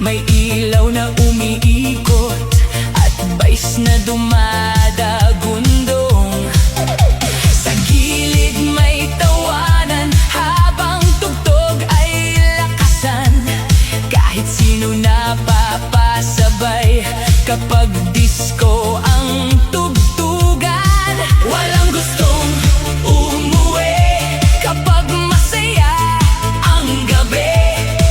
May ilaw na umiikot at vice na dumadagundong. Sa gilid may tawanan habang tugtog ay lakasan. Kahit sino napapasabay kapag disco ang tugtugan. Walang gustong umuwi kapag masaya ang gabi.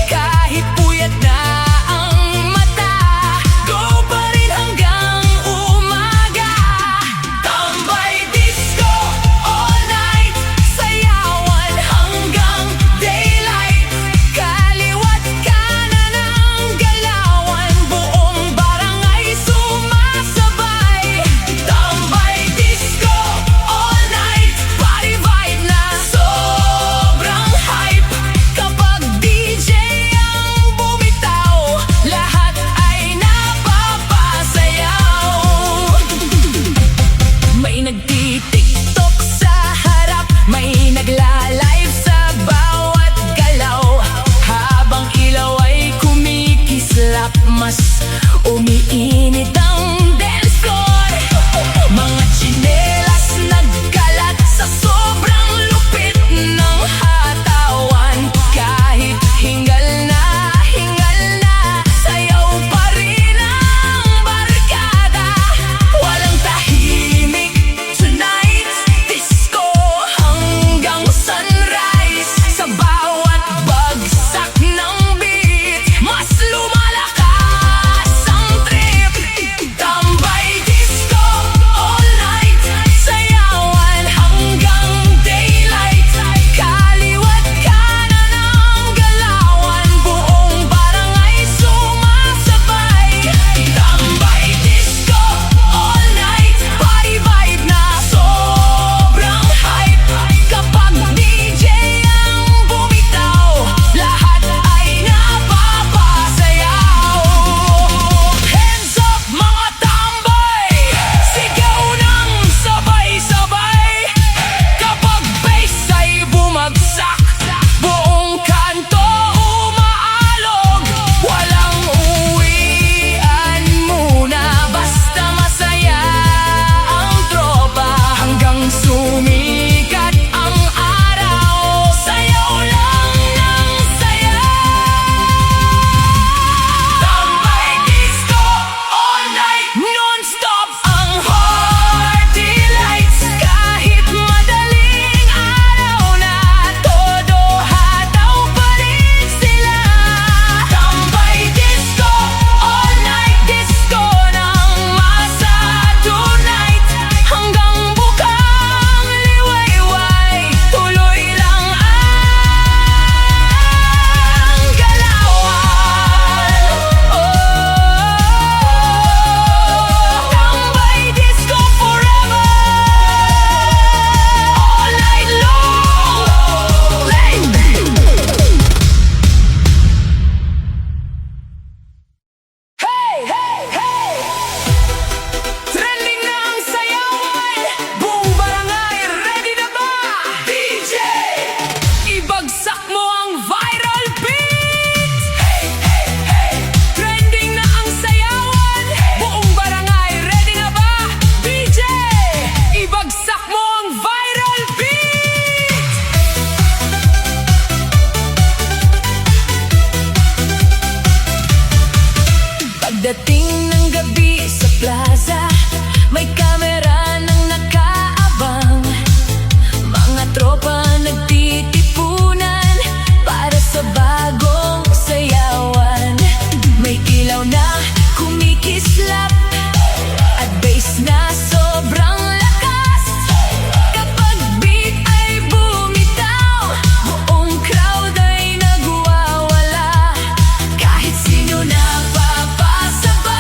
Kahit puyat na ang mata, go pa rin hanggang umaga. Tambay disco all night, sayawan hanggang daylight. Kaliwat kanan ang galawan, buong barangay sumasabay. Tambay disco all night, party vibe na sobrang hype. Kapag DJ ang bumitaw, lahat ay napapasayaw. May nagtitiktok sa harap, may nagla-live sa bawat galaw. Habang ilaw ay kumikislap, mas umiinit ang dance floor. Mga tsinelas nagkalat sa sobrang lupit ng hatawan. Kahit hingal na, sayaw pa rin ang barkada. Walang tahimik tonight, disco hanggang sunrise. Sa bawat bagsak ng beat, mas lumalakas ang trip. Tambay disco all night, sayawan hanggang daylight. Kaliwat kanan ang galawan, buong barangay sumasabay. Tambay disco all night, party vibe na sobrang hype. Kapag DJ ang bumitaw, lahat ay napapasayaw. Hands up mga tambay, sigaw ng sabay-sabay. Kapag bass ay bumagsak, buong kanto umaalog. Walang uwian muna, basta masaya ang tropa. Hanggang sumikat ang araw, sayaw lang ng sayaw. Tambay disco all night, non-stop ang party lights. Kahit madaling araw na, todo hataw pa rin sila. Tambay disco all night, disco ng masa tonight. Hanggang bukang liwayway, tuloy lang ang galawan. Tambay disco forever, all night long. Hey, hey, hey! Trending na ang sayawan, buong barangay ready na ba? DJ, ibagsak mo ang viral beat. Hey, hey, hey! Trending na ang sayawan, buong barangay ready na ba? DJ, ibagsak mo ang viral beat. Pagdating ng gabi sa plaza, may kamera nang nakaabang. Mga tropa nagtitipunan para sa bagong sayawan. May ilaw na kumikislap at bass na sobrang lakas. Kapag beat ay bumitaw, buong crowd ay nagwawala. Kahit sino napapasabay,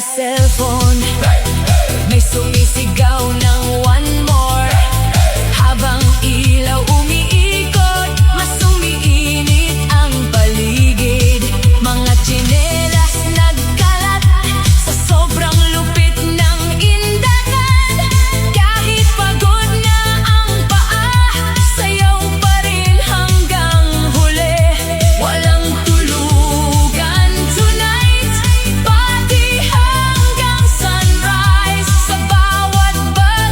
sa cellphone. May sumisigaw ng one more. Habang ilaw umiikot, mas umiinit ang paligid. Mga tsinelas nagkalat sa sobrang lupit ng indagan. Kahit pagod na ang paa, sayaw pa rin hanggang huli. Walang tulugan tonight, pati hanggang sunrise. Sa bawat bagay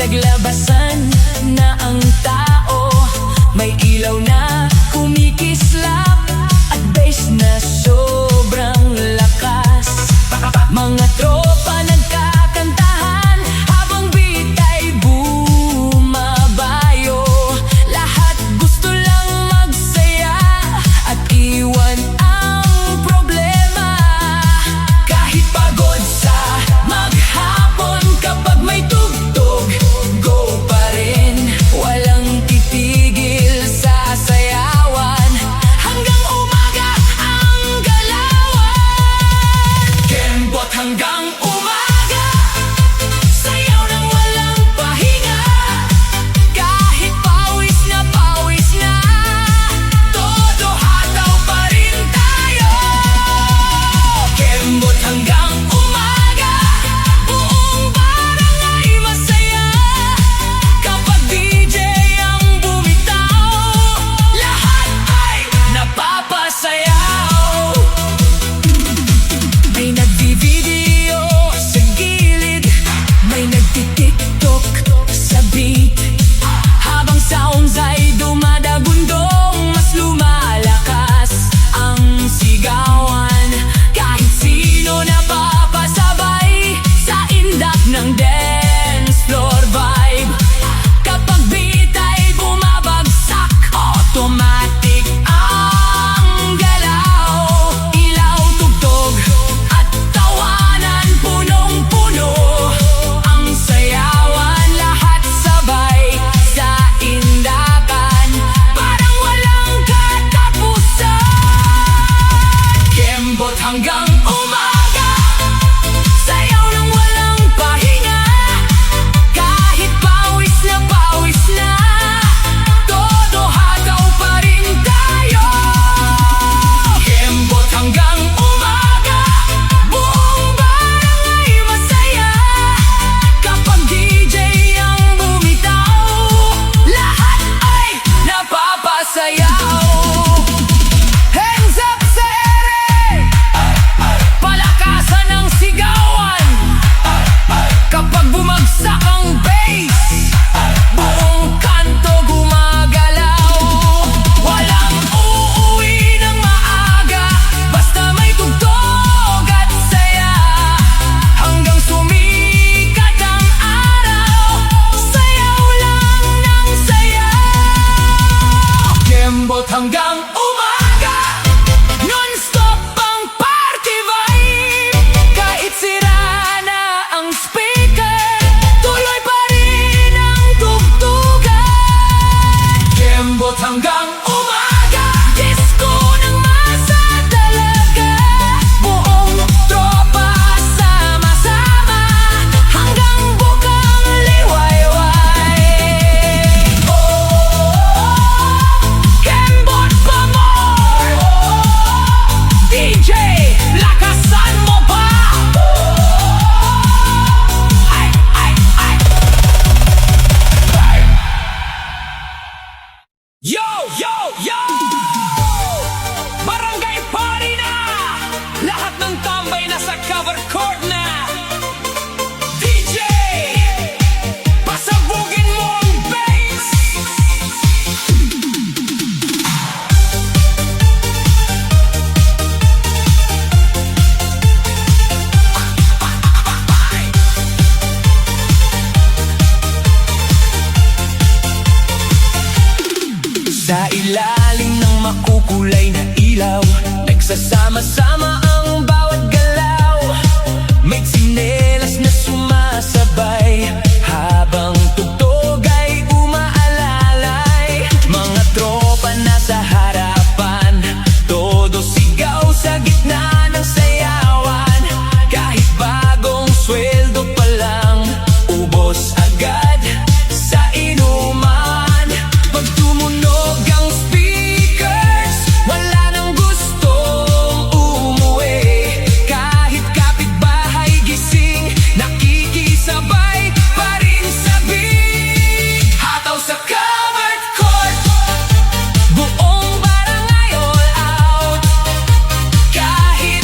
Naglabasan na ang tao, may ilaw na kumikislap at bass na sobrang lakas. Mga tropa nagkakantahan habang beat ay bumabayo. Lahat gusto lang magsaya at iwan ang problema. Kahit pagod sa maghapon, kapag may tugtog, go pa rin. Walang titigil sa sayawan hanggang umaga ang galawan. Kembot hanggang umaga, sayaw ng walang pahinga. Kahit pawis na, todo hataw pa rin tayo. Kembot hanggang umaga, buong barangay masaya. Kapag DJ ang bumitaw, lahat ay napapasayaw. May nagbi-video sa gilid, may nagti-tiktok sa beat. Habang sounds ay dumadagundong, mas lumalakas ang sigawan. Kahit sino napapasabay sa indak ng dance floor vibe. Kapag beat ay bumabagsak, automatic ang galaw. Ilaw, tugtog at tawanan, punong-puno ang sayawan. Lahat sabay sa indakan, parang walang katapusan. Kembot hanggang umaga, sayaw ng walang pahinga. Kahit pawis na, todo hataw pa rin tayo. Kembot hanggang umaga, buong barangay masaya. Kapag DJ ang bumitaw, lahat ay napapasayaw. Hands up sa ere, palakasan ang sigawan. Kapag bumagsak ang bass, buong kanto gumagalaw. Walang uuwi ng maaga, basta may tugtog at saya. Hanggang sumikat ang araw, sayaw lang ng sayaw. Kembot hanggang umaga, non-stop ang party vibe. Kahit sira na ang speaker, tuloy pa rin ang tugtugan. Kembot hanggang umaga, disco ng masa talaga. Buong tropa sama-sama, hanggang bukang liwayway. Kembot pa more, DJ, lakasan mo pa. Ay, ay, ay. Yo, yo, yo! Barangay party na! Lahat ng tambay nasa cover court na. DJ, pasabugin mo ang bass. Sa ilalim ng makukulay na ilaw, nagsasama-sama ang bawat galaw. May tsinelas na sumasabay habang tugtog ay umaalalay. Mga tropa nasa harapan, todo sigaw sa gitna ng sayawan. Kahit bagong sweldo pa lang, ubos agad sa inuman. Pag tumunog ang speakers, wala nang gustong umuwi. Kahit kapitbahay gising, nakikisabay pa rin sa beat. Hataw sa covered court, buong barangay all out. Kahit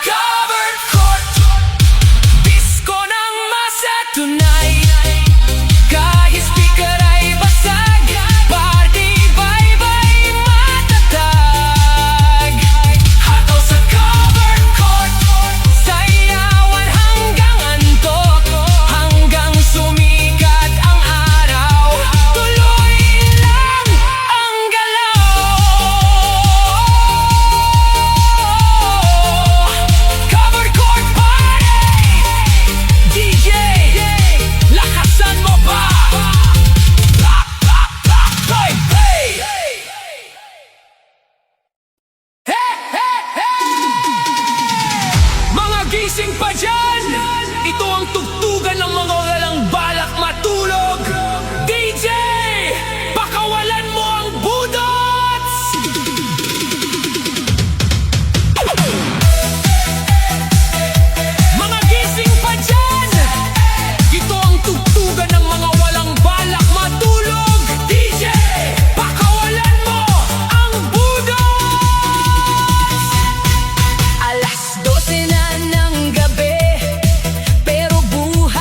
covered court. Disko ng masa tunay, kahit speaker ay basag. Party bye-bye matatag. Hataw sa covered court, sayawan hanggang antok, hanggang sumikat ang araw. Tuloy lang ang galaw. Covered court party! DJ, lakasan mo pa! Hey, hey! Mga gising pa dyan! Ito ang tugtugan ng mga walang balak matulog. DJ, pakawalan mo ang budots! Mga gising pa dyan! Ito ang tugtugan ng mga walang balak matulog. DJ, pakawalan mo ang budots! Alas 12 na ng gabi, pero buhay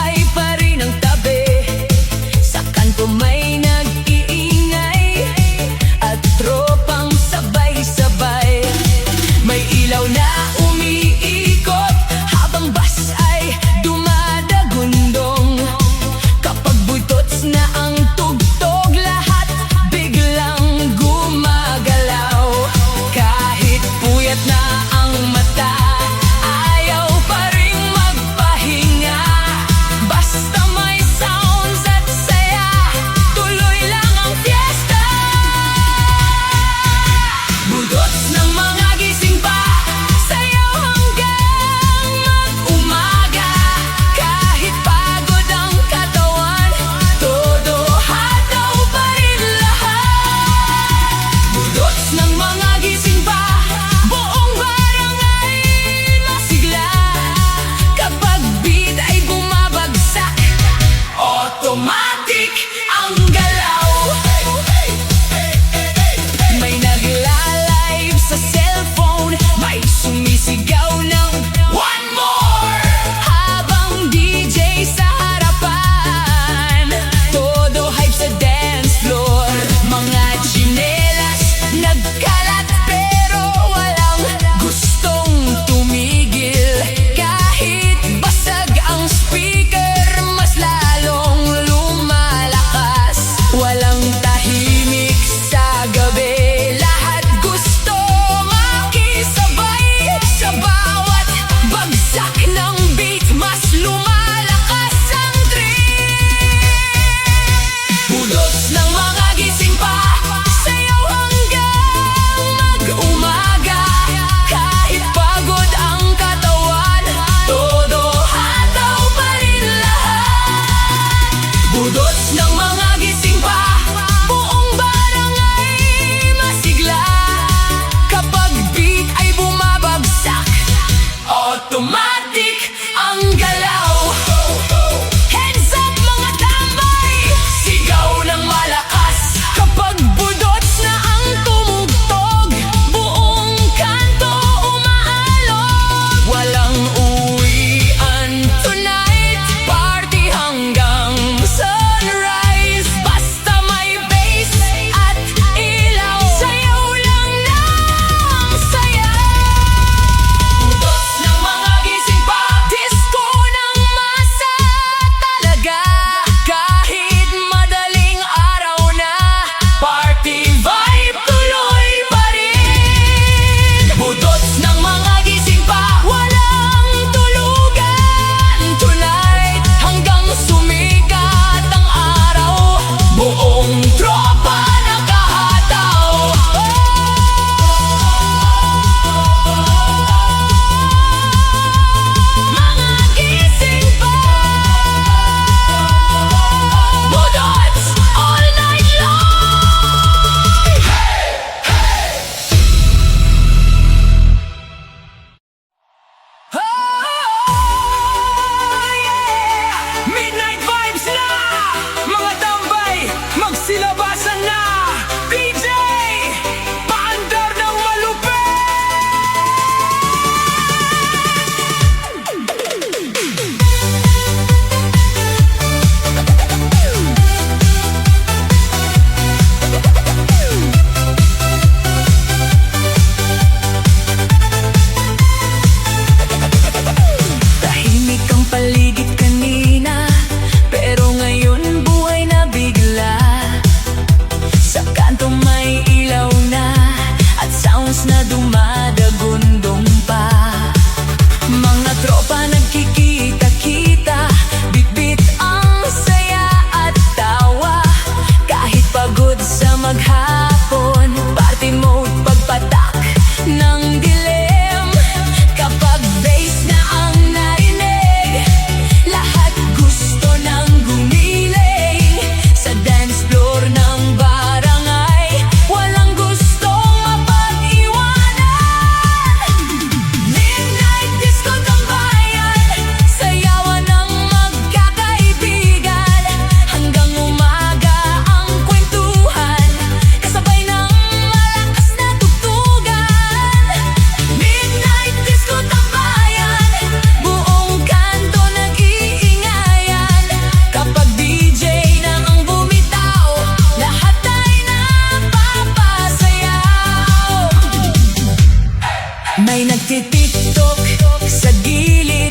May nagtitiktok sa gilid,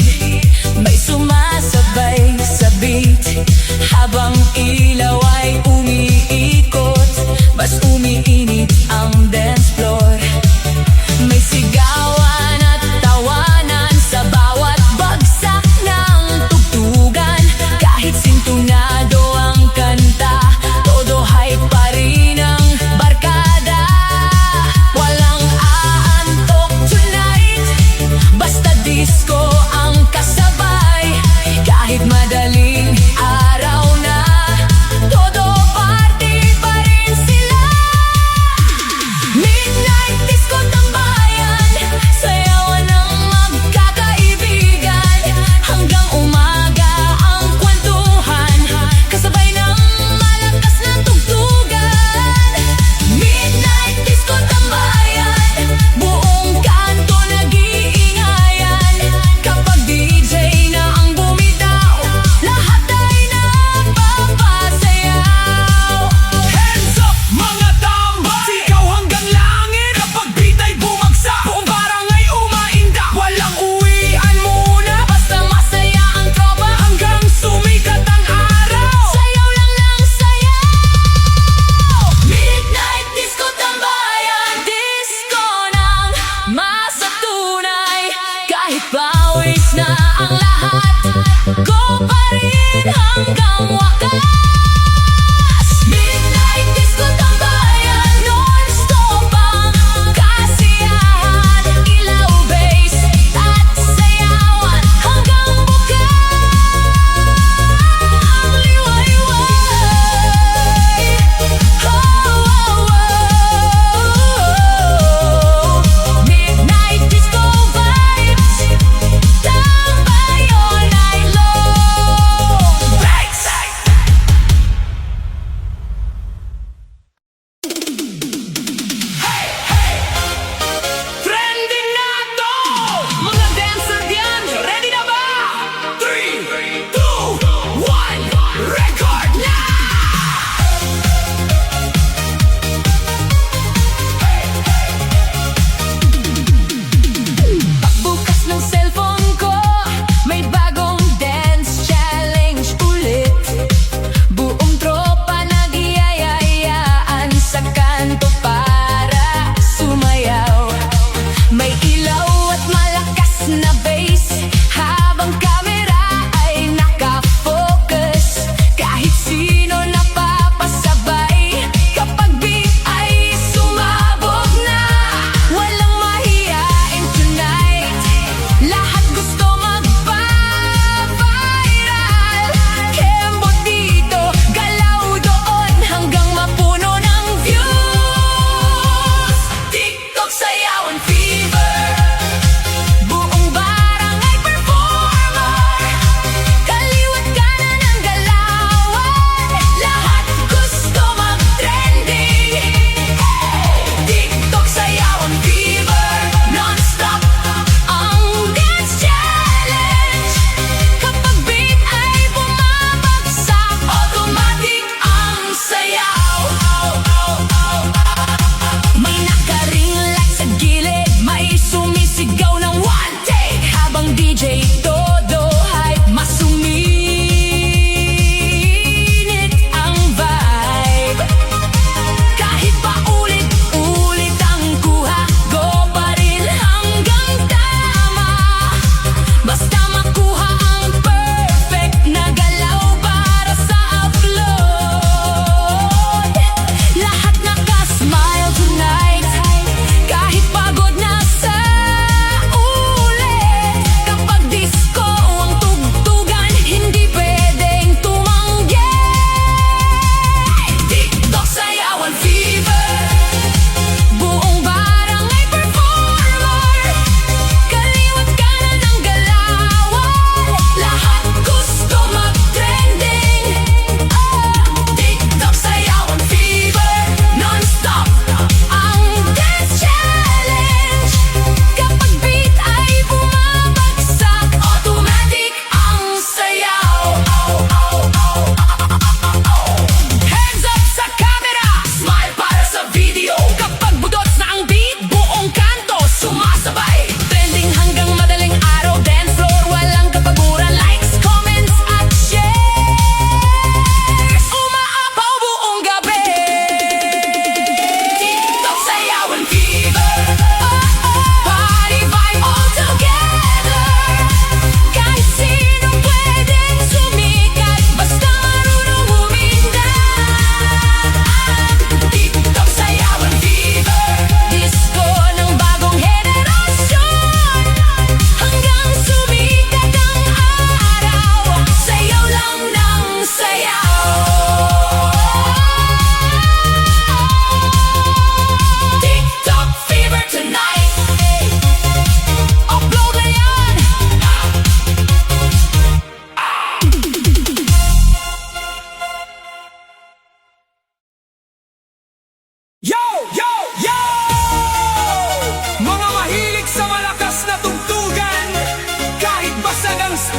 may sumasabay sa beat. Habang ilaw ay umiikot, mas umiinit ang dance floor. May sigawan at tawanan sa bawat bagsak ng tugtugan. Kahit sintonado ang kanta, todo hype pa rin ang barkada. Walang aantok tonight, basta disco ang kasabay. Kahit madaling araw na, todo party pa rin sila. Midnight disco tambayan, sayawan ng magkakaibigan. Hanggang umaga ang kwentuhan, kasabay ng malakas na tugtugan. Midnight disco tambayan, buong kanto nag-iingayan. Kapag DJ na ang bumitaw, lahat ay napapasayaw. Hands up mga tambay, sigaw hanggang langit. Kapag beat ay bumagsak, buong barangay umainda. Walang uwian muna, Basta masaya ang tropa, hanggang sumikat ang araw. sayaw lang ng sayaw. Midnight disco tambayan, disco ng masa tunay. Kahit pawis na ang lahat, go pa rin hanggang wakas. Midnight disco tambayan, non-stop ang kasiyahan. Ilaw, bass at sayawan hanggang bukas. Ang liwayway. Midnight disco vibes, tambay all night long.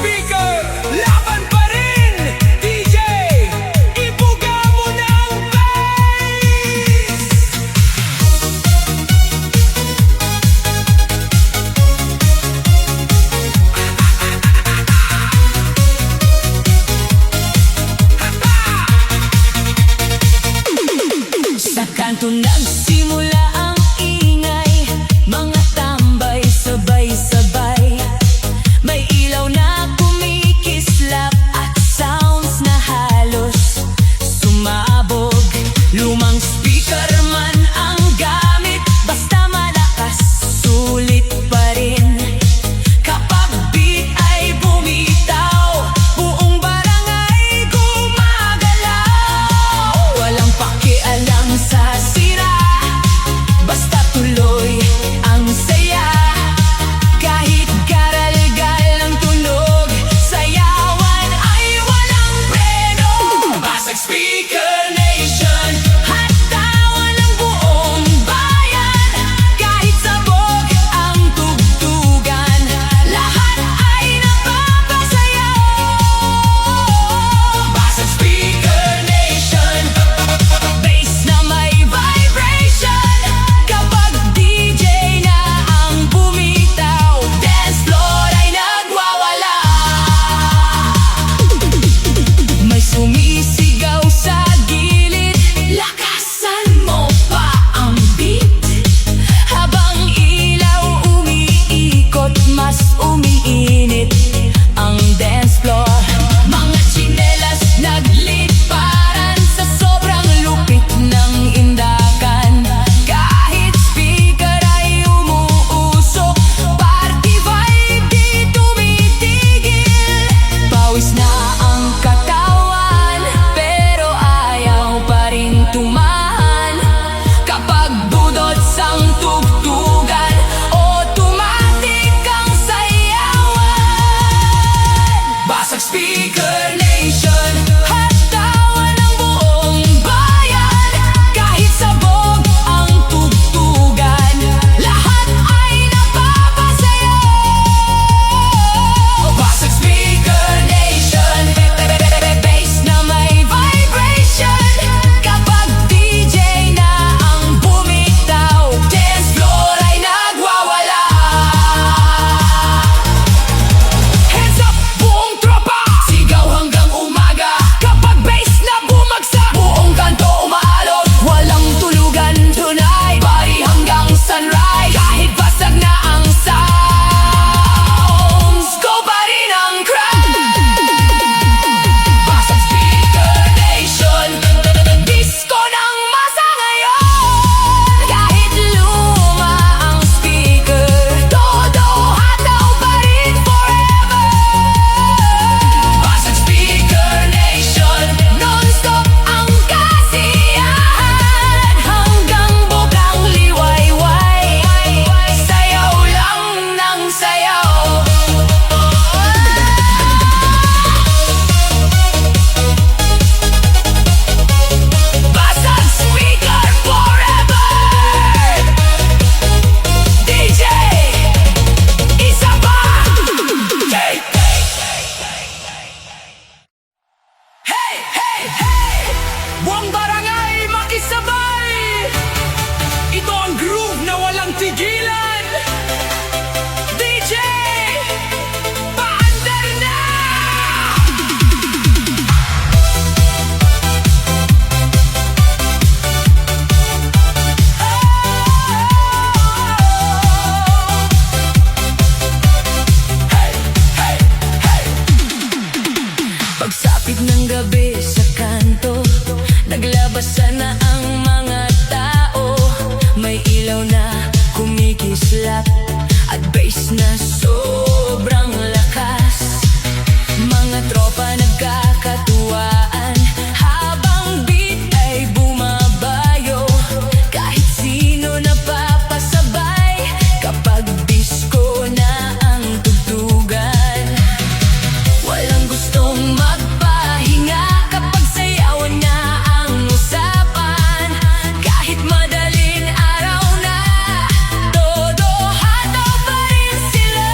speaker, laban pa rin. DJ, ibuga mo ng bass. Sa kanto nagsimula ang ingay, mga tambay sabay-sabay. May ilaw na kumikislap at sounds na halos sumabog. Lumang speaker man ang gamit, basta malakas, sulit pa rin. Kapag beat ay bumitaw, buong barangay gumagalaw. Walang pakialam sa sira, basta tuloy ang saya. Kahit garalgal ang tunog, sayawan ay walang preno. Basag Speaker Nation, Hatawan ng buong bayan, kahit sabog ang tugtugan, lahat ay napapasayaw. Basag Speaker Nation, Bass na may vibration, kapag DJ na ang bumitaw, dance floor ay nagwawala. May sumisigaw sa gilid, lakasan mo pa ang beat. Habang ilaw umiikot, mas umiinit ang dance floor. Mga tsinelas nagliliparan sa sobrang lupit ng indakan. Kahit speaker ay umuusok, party vibe di tumitigil. Pawis na ang katawan, pero ayaw pa rin tumahan. Kapag budots ang tugtugan, automatic ang sayawan. Basag Speaker Nation, Hatawan ng buong bayan, kahit sabog ang tugtugan, lahat ay napapasayaw. Basag Speaker Nation, Bass na may vibration, kapag DJ na ang bumitaw, dance floor ay nagwawala. hands up buong tropa, sigaw hanggang umaga. Kapag bass na bumagsak, buong kanto umaalog. Walang tulugan tonight, party hanggang sunrise. Kahit basag na ang sounds, go pa rin ang crowd. Basag Speaker Nation, Disco ng masa ngayon. Kahit luma ang speaker, todo hataw pa rin forever. Basag Speaker Nation, Non-stop ang kasiyahan, hanggang bukang liwayway. Sayaw lang ng sayaw. Basag speaker forever. DJ, isa pa. hey, Hey, hey, hey! buong barangay makisabay. Ito ang groove na walang tigilan. DJ, paandar na! Pagsapit ng gabi sa kanto, naglabasan na ang mga tao. May ilaw na kumikislap at bass na sobrang lakas. Mga tropa nagkakatuwaan habang beat ay bumabayo. Kahit sino napapasabay kapag disco na ang tugtugan. Walang gustong magpahinga kapag sayawan na ang usapan. Kahit madaling araw na, todo hataw pa rin sila.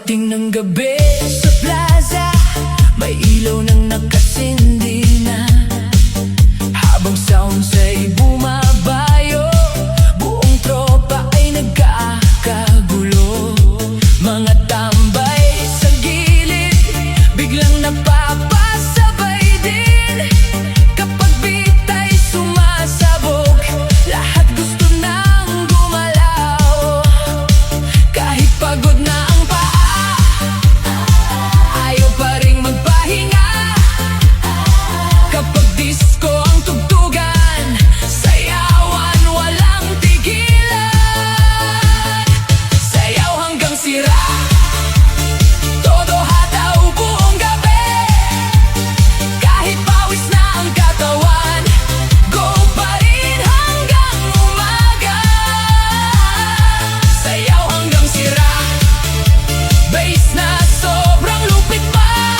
Pagdating ng gabi sa plaza, may ilaw nang nakasindi na. Habang sounds ay bumabayo, buong tropa ay nagkakagulo. Mga tambay sa gilid, biglang napapasabay din. Kapag beat ay sumasabog, lahat gusto nang gumalaw. Kahit pagod na ang paa, ayaw pa ring magpahinga. Kapag disco ang tugtugan, sayawan walang tigilan. Sayaw hanggang sira, todo hataw buong gabi. Kahit pawis na ang katawan, go pa rin hanggang umaga. Sayaw hanggang sira, bass na sobrang lupit pa.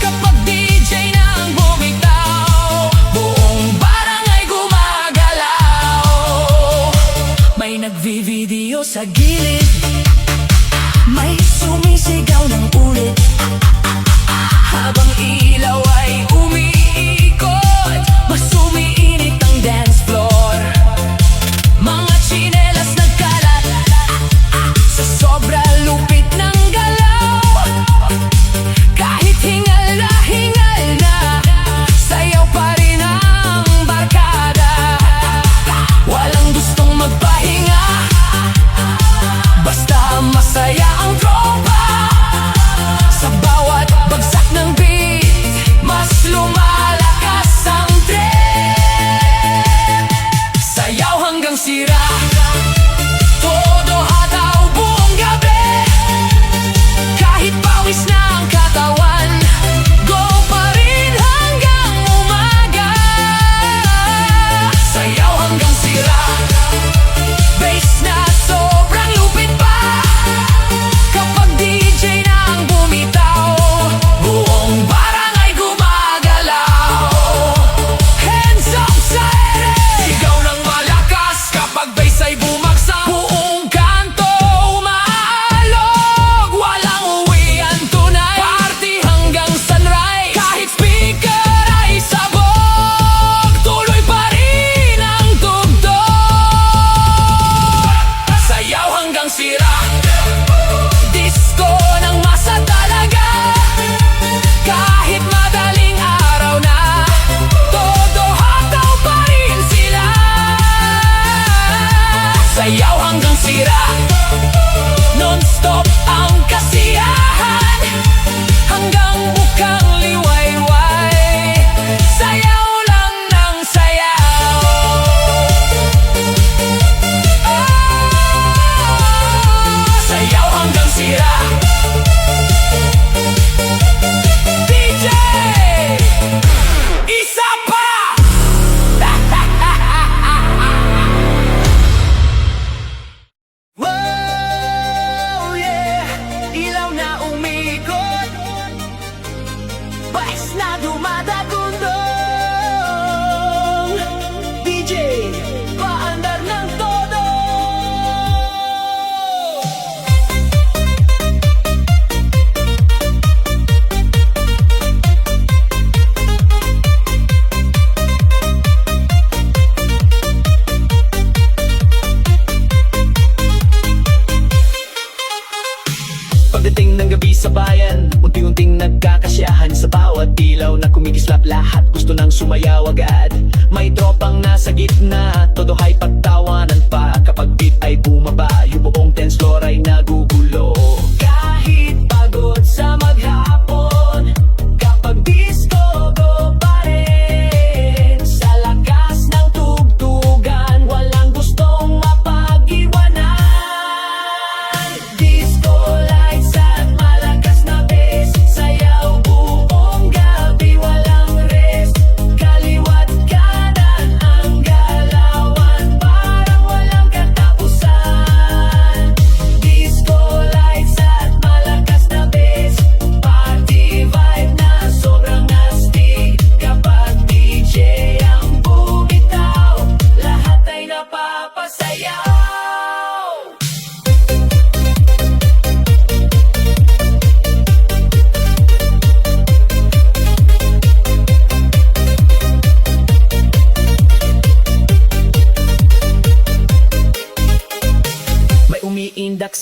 Kapag DJ na ang bumitaw, buong barangay gumagalaw. May nagvi-video sa gilid, may sumisigaw ng ulit. Habang ilaw ay umiikot, mas umiinit ang dance floor. Mga tsinelas nagkalat sa sobra lupit ng galaw. Kahit hingal na, sayaw pa rin ang barkada. Walang gustong magpahinga, basta masaya ang tropa. Sa bawat bagsak ng beat, mas lumalakas ang trip. Sayaw hanggang sira, todo hataw buong gabi. Kahit pawis na ang katawan, go pa rin hanggang umaga. Sayaw hanggang sira, bass na sobrang lupit pa. Kapag DJ na ang bumitaw, buong barangay gumagalaw. Hands up sa ere, sigaw ng malakas. Kapag bass ay bumagsak, buong kanto umaalog. Walang uwian tunay, party hanggang sunrise. Kahit speaker ay sabog, tuloy pa rin ang tugtog. Sayaw hanggang sira, disco ng masa talaga. Kahit madaling araw na, todo hataw pa rin sila. Sayaw hanggang sira, non-stop ang kasiyahan. Hanggang bukang liwayway, sayaw lang ng sayaw. Sayaw hanggang sira, DJ, isa pa. Wow, yeah, ilaw na umikot, bass na dumadagundong. DJ, paandar ng todo. Pagdating ng gabi sa bayan, unti-unting nagkakasyahan. Sa bawat ilaw na kumikislap, lahat gusto nang sumayaw agad. May tropang nasa gitna, todo hay pagtawanan pa. Kapag beat ay bumaba, yung buong dance floor ay nagugulo. Kahit pagod sa maghapon, kapag disco go pa rin. Sa lakas ng tugtugan, walang gustong mapag-iwanan. Disco lights at malakas na bass, sayaw buong gabi walang rest. Kaliwat kanan ang galawan, parang walang katapusan.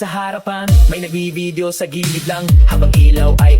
sa harapan, may nagbi-video sa gilid lang, habang ilaw ay